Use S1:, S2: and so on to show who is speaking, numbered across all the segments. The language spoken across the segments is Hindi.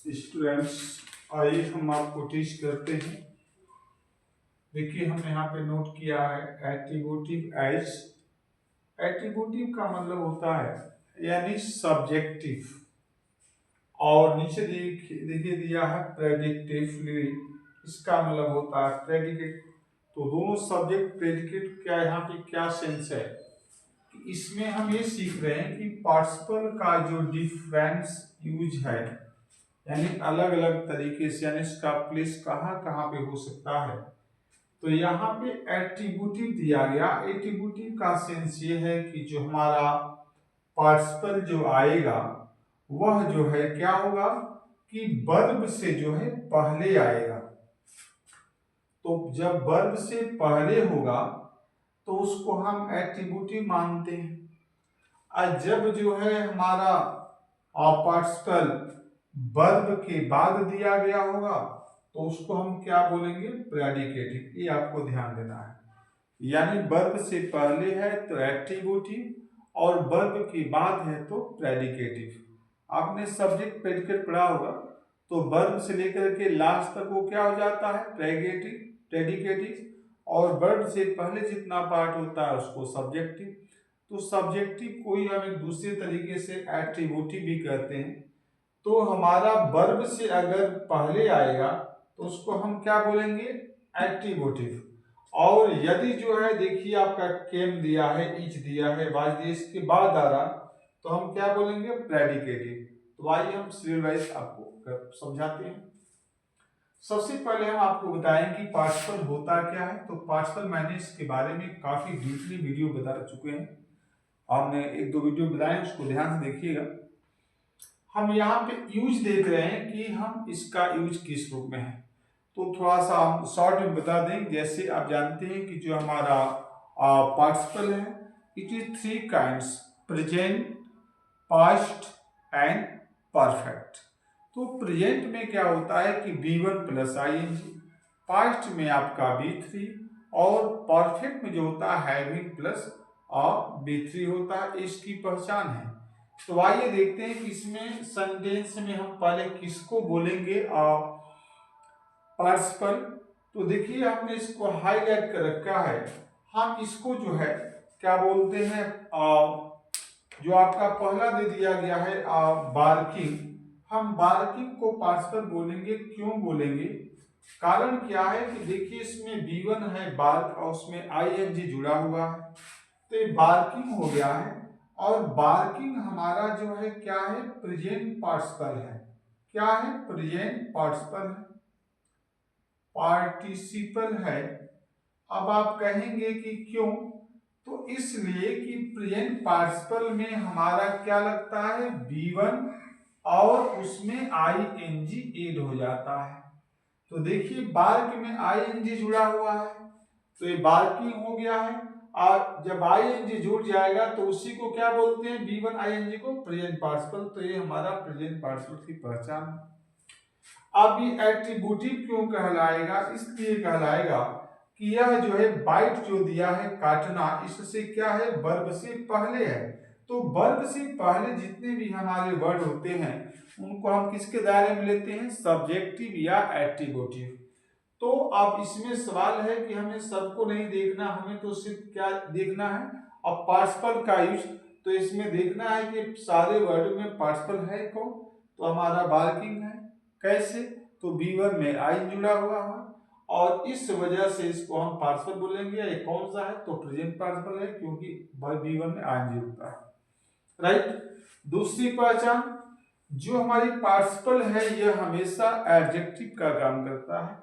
S1: स्टूडेंट्स, आइए हम आपको टीच करते हैं। देखिए, हमने यहाँ पे नोट किया है एट्रीब्यूटिव एज। एट्रीब्यूटिव का मतलब होता है यानी सब्जेक्टिव, और नीचे देखिए दिया है प्रेडिकेटिवली, इसका मतलब होता है प्रेडिकेट। तो दोनों सब्जेक्ट प्रेडिकेट क्या यहाँ पे क्या सेंस है कि इसमें हम ये सीख रहे हैं कि पार्टिसिपल का जो डिफरेंस यूज है, यानी अलग अलग तरीके से, यानी इसका प्लेस कहाँ कहाँ पे हो सकता है। तो यहाँ पे एट्रीब्यूटिव दिया गया। एट्रीब्यूटिव का सेंस ये है कि जो हमारा पार्टिसिपल जो आएगा वह जो है क्या होगा कि वर्ब से जो है पहले आएगा। तो जब वर्ब से पहले होगा तो उसको हम एट्रीब्यूटिव मानते हैं। और जब जो है हमारा पार्टिसिपल वर्ब के बाद दिया गया होगा तो उसको हम क्या बोलेंगे, प्रेडिकेटिव। ये आपको ध्यान देना है, यानी वर्ब से पहले है तो एट्रीब्यूटिव और वर्ब के बाद है तो प्रेडिकेटिव। आपने सब्जेक्ट प्रेडिकेट पढ़ा होगा, तो वर्ब से लेकर के लास्ट तक वो क्या हो जाता है, प्रेडिकेटिव, और वर्ब से पहले जितना पार्ट होता है उसको सब्जेक्टिव। तो सब्जेक्टिव को ही हम एक दूसरे तरीके से एट्रीब्यूटिव भी कहते हैं। तो हमारा वर्ब से अगर पहले आएगा तो उसको हम क्या बोलेंगे, एट्रीब्यूटिव। और यदि जो है देखिए आपका केम दिया है, इच दिया है, वाज दिया, इसके बाद आ रहा तो हम क्या बोलेंगे, प्रेडिकेटिव। तो आइए हम सीरियल वाइज आपको समझाते हैं। सबसे पहले हम आपको बताएं कि पार्टिसिपल होता क्या है। तो पार्टिसिपल मैंने इसके बारे में काफी डीपली वीडियो बता चुके हैं, हमने एक दो वीडियो बनाए, उसको ध्यान से देखिएगा। हम यहाँ पे यूज देख रहे हैं कि हम इसका यूज किस रूप में है। तो थोड़ा सा हम शॉर्ट में बता दें। जैसे आप जानते हैं कि जो हमारा पार्टिसिपल है, it is three kinds, present, past and perfect. तो प्रेजेंट में क्या होता है कि B1 प्लस ING, पास्ट में आपका B3, और परफेक्ट में जो होता है हैविंग प्लस B3 होता है। इसकी पहचान है। तो आइए देखते हैं कि इसमें सेंटेंस में हम पहले किसको बोलेंगे, पार्टिसिपल। तो देखिए हमने इसको हाईलाइट कर रखा है। हम इसको जो है क्या बोलते हैं, जो आपका पहला दे दिया गया है बार्किंग, हम बार्किंग को पार्टिसिपल बोलेंगे। क्यों बोलेंगे, कारण क्या है कि देखिए इसमें B1 है बार्क और उसमें ING जुड़ा हुआ है, तो ये बार्किंग हो गया है। और बार्किंग हमारा जो है क्या है, प्रेजेंट पार्टिसिपल है। क्या है, प्रेजेंट पार्टिसिपल है, पार्टिसिपल है। अब आप कहेंगे कि क्यों, तो इसलिए कि प्रेजेंट पार्टिसिपल में हमारा क्या लगता है, B1 और उसमें ING ऐड हो जाता है। तो देखिए बार्क में ING जुड़ा हुआ है तो ये बार्किंग हो गया है। और जब ING जुड़ जाएगा तो उसी को क्या बोलते हैं, B1 ING को प्रेजेंट पार्टिसिपल। तो ये हमारा प्रेजेंट पार्टिसिपल की पहचान है। अब ये एट्रीब्यूटिव क्यों कहलाएगा, इसलिए कहलाएगा कि यह जो है बाइट जो दिया है, काटना, इससे क्या है, वर्ब से पहले है। तो वर्ब से पहले जितने भी हमारे वर्ड होते हैं उनको हम किसके दायरे में लेते हैं, सब्जेक्टिव या एट्रीब्यूटिव। तो अब इसमें सवाल है कि हमें सबको नहीं देखना, हमें तो सिर्फ क्या देखना है, अब पार्टिसिपल का यूज। तो इसमें देखना है कि सारे वर्ड में पार्टिसिपल है कौन, तो हमारा बार्किंग है। कैसे, तो B1 में आई जुड़ा हुआ है और इस वजह से इसको हम पार्टिसिपल बोलेंगे। ये कौन सा है, तो प्रेजेंट पार्टिसिपल है, क्योंकि B1 में आई जुड़ता है, राइट। दूसरी पहचान, जो हमारी पार्टिसिपल है यह हमेशा एडजेक्टिव का काम करता है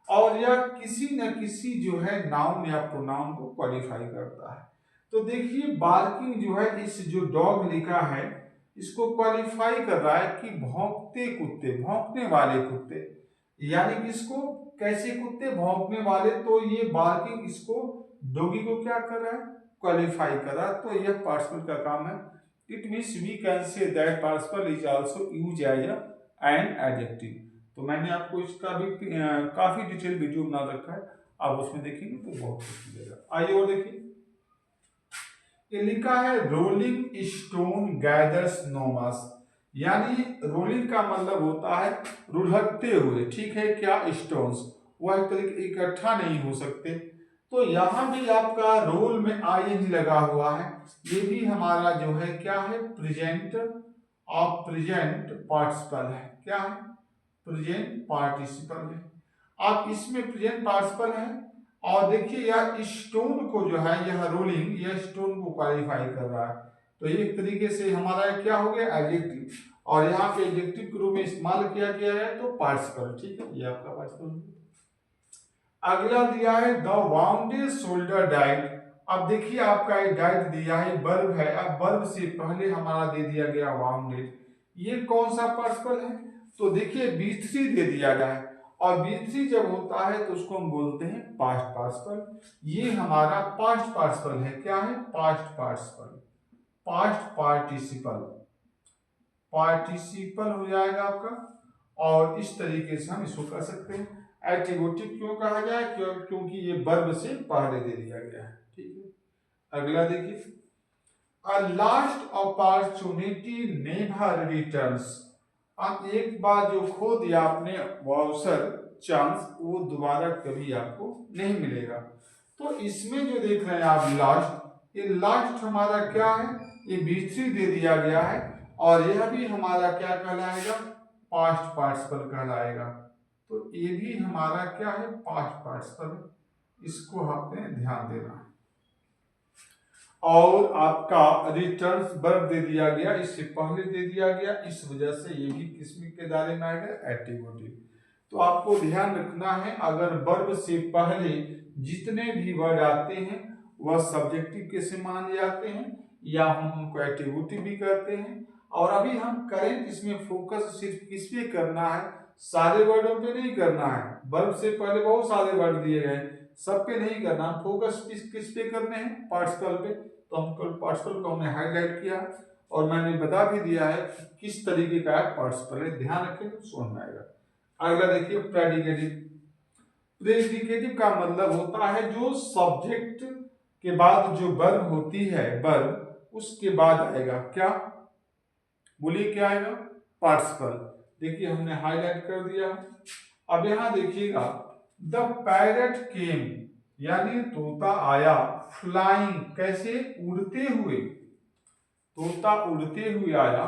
S1: और यह किसी न किसी जो है नाउन या प्रोनाउन को क्वालिफाई करता है। तो देखिए बार्किंग जो है, इस जो डॉग लिखा है इसको क्वालिफाई कर रहा है कि भौंकते कुत्ते, भौंकने वाले कुत्ते, यानी कि इसको कैसे कुत्ते, भौंकने वाले। तो ये बार्किंग इसको डॉगी को क्या कर रहा है, क्वालिफाई कर रहा है। तो यह पार्टिसिपल का काम है। It means we can say that participle is also used as an adjective. तो मैंने आपको इसका भी काफी डिटेल वीडियो बना रखा है, आप उसमें देखेंगे तो बहुत कुछ मिलेगा। आइए और देखिए, ये लिखा है रोलिंग स्टोन गैदर्स नो मास, यानी रोलिंग का मतलब होता है लुढ़कते हुए, ठीक है क्या, स्टोन्स वह एक तरीके इकट्ठा नहीं हो सकते। तो यहाँ भी आपका रोल में आईएनजी लगा हुआ है, ये भी हमारा जो है क्या है, प्रेजेंट पार्टिसिपल है, क्या है, प्रेजेंट पार्टिसिपल है। आप इसमें प्रेजेंट पार्टिसिपल है और देखिए यह स्टोन को जो है, यह रोलिंग, यह स्टोन को क्वालिफाई कर रहा है, तो एक तरीके से हमारा क्या हो गया, एडजेक्टिव, और यहाँ पे एडजेक्टिव के रूप में इस्तेमाल किया गया है तो पार्टिसिपल, ठीक है, ये आपका पार्टिसिपल। अगला दिया है द वाउंडेड शोल्डर डाइट। अब देखिए आपका एक डाइट दिया है, वर्ब है, अब वर्ब से पहले हमारा दे दिया गया वाउंडेड, ये कौन सा पार्टिसिपल है, तो देखिए बी3 दे दिया गया है, और बी3 जब होता है तो उसको हम बोलते हैं पास्ट पार्टिसिपल, ये हमारा पास्ट पार्टिसिपल है, क्या है, past participle, past participle, participle हो जाएगा आपका, और इस तरीके से हम इसको कर सकते हैं। एट्रीब्यूटिव क्यों कहा जाए, क्योंकि ये वर्ब से पहले दे दिया गया है, ठीक है। अगला देखिए, अ लास्ट अपॉर्चुनिटी नेवर रिटर्न्स। अब एक बार जो खो दिया आपने वो अवसर, चांस, वो दोबारा कभी आपको नहीं मिलेगा। तो इसमें जो देख रहे हैं आप लास्ट, ये लास्ट हमारा क्या है, ये बी3 दे दिया गया है, और यह भी हमारा क्या कहलाएगा, पास्ट पार्टिसिपल कहलाएगा। तो ये भी हमारा क्या है, पास्ट पार्टिसिपल, इसको आपने ध्यान देना है। और आपका रिटर्न्स वर्ब दे दिया गया, इससे पहले दे दिया गया, इस वजह से ये भी किसमें के दायरे में आएगा, एट्रीब्यूटिव। तो आपको ध्यान रखना है, अगर वर्ब से पहले जितने भी वर्ड आते हैं वह सब्जेक्टिव के से मान जाते हैं, या हम उनको एट्रीब्यूटिव भी करते हैं। और अभी हम करेंट इसमें फोकस सिर्फ किस पे करना है, सारे वर्डों पे नहीं करना है, वर्ब से पहले बहुत सारे वर्ड दिए गए, सब पे नहीं करना, फोकस किस पे करने हैं, पार्टिसिपल पे। तो हम पार्टिसिपल को हमने हाईलाइट किया और मैंने बता भी दिया है किस तरीके का पार्टिसिपल है, ध्यान रखें तो समझ में आएगा। अगला देखिए प्रेडिकेटिव। प्रेडिकेटिव का मतलब होता है जो सब्जेक्ट के बाद जो वर्ब होती है, वर्ब उसके बाद आएगा क्या, बोलिए क्या आएगा, पार्टिसिपल। देखिए हमने हाईलाइट कर दिया। अब यहां देखिएगा, द पैरट केम, यानी तोता आया, फ्लाइंग, कैसे, उड़ते हुए, तोता उड़ते हुए आया।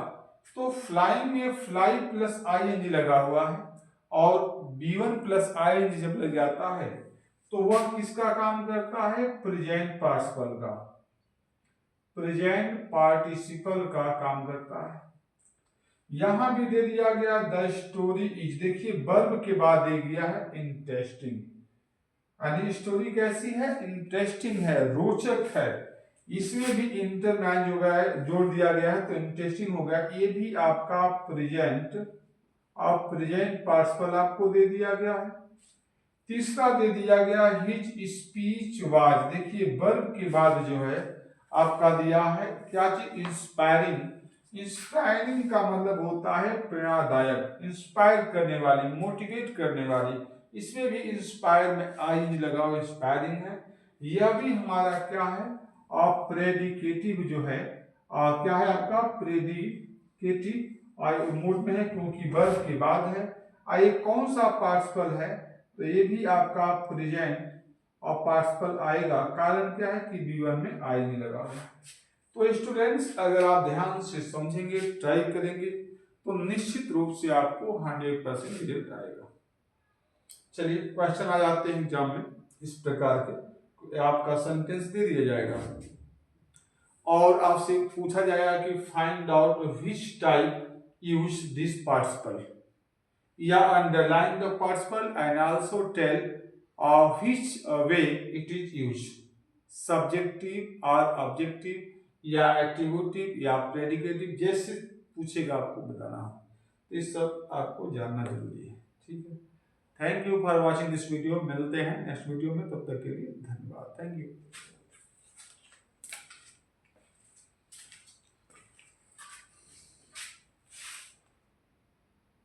S1: तो फ्लाइंग में फ्लाई प्लस आईएनजी लगा हुआ है, और B1 प्लस आईएनजी जब लग जाता है तो वह किसका काम करता है, प्रेजेंट पार्टिसिपल का, प्रेजेंट पार्टिसिपल का काम करता है। यहां भी दे दिया गया द स्टोरी इज, देखिए वर्ब के बाद दे दिया है इंटरेस्टिंग, यानी स्टोरी कैसी है, इंटरेस्टिंग है, रोचक है, इसमें भी इंटरनाइन जो है जोड़ दिया गया है तो इंटरेस्टिंग हो गया। ये भी आपका प्रेजेंट पार्टिसिपल आपको दे दिया गया है। तीसरा दे दिया गया हिज स्पीच वाज, देखिए वर्ब के बाद जो है आपका दिया है क्या चीज, इंस्पायरिंग। इंस्पायरिंग का मतलब होता है प्रेरणादायक, इंस्पायर करने वाली, मोटिवेट करने वाली, इसमें भी इंस्पायर में आई लगा हुआ, इंस्पायरिंग है। यह भी हमारा क्या है, प्रेडिकेटिव जो है, क्या है आपका, प्रेडिकेटिव मूड में है क्योंकि वर्ब के बाद है। ये कौन सा पार्टिसिपल है, तो ये भी आपका प्रेजेंट और पार्टिसिपल आएगा, कारण क्या है कि B1 में आई नहीं लगा हुआ। तो स्टूडेंट्स अगर आप ध्यान से समझेंगे, ट्राई करेंगे, तो निश्चित रूप से आपको 100% रिजल्ट आएगा। चलिए क्वेश्चन आ जाते हैं एग्जाम में इस प्रकार के, आपका सेंटेंस दे दिया जाएगा और आपसे पूछा जाएगा कि find out which type use this participle, या underline the participle and also tell which way it is use, subjective और ऑब्जेक्टिव, या एट्रीब्यूटिव, या प्रेडिकेटिव, जैसे पूछेगा आपको बताना है। ये सब आपको जानना जरूरी है, ठीक है। Thank you for watching this video, मिलते हैं नेक्स्ट वीडियो में, तब तक के लिए धन्यवाद, थैंक यू।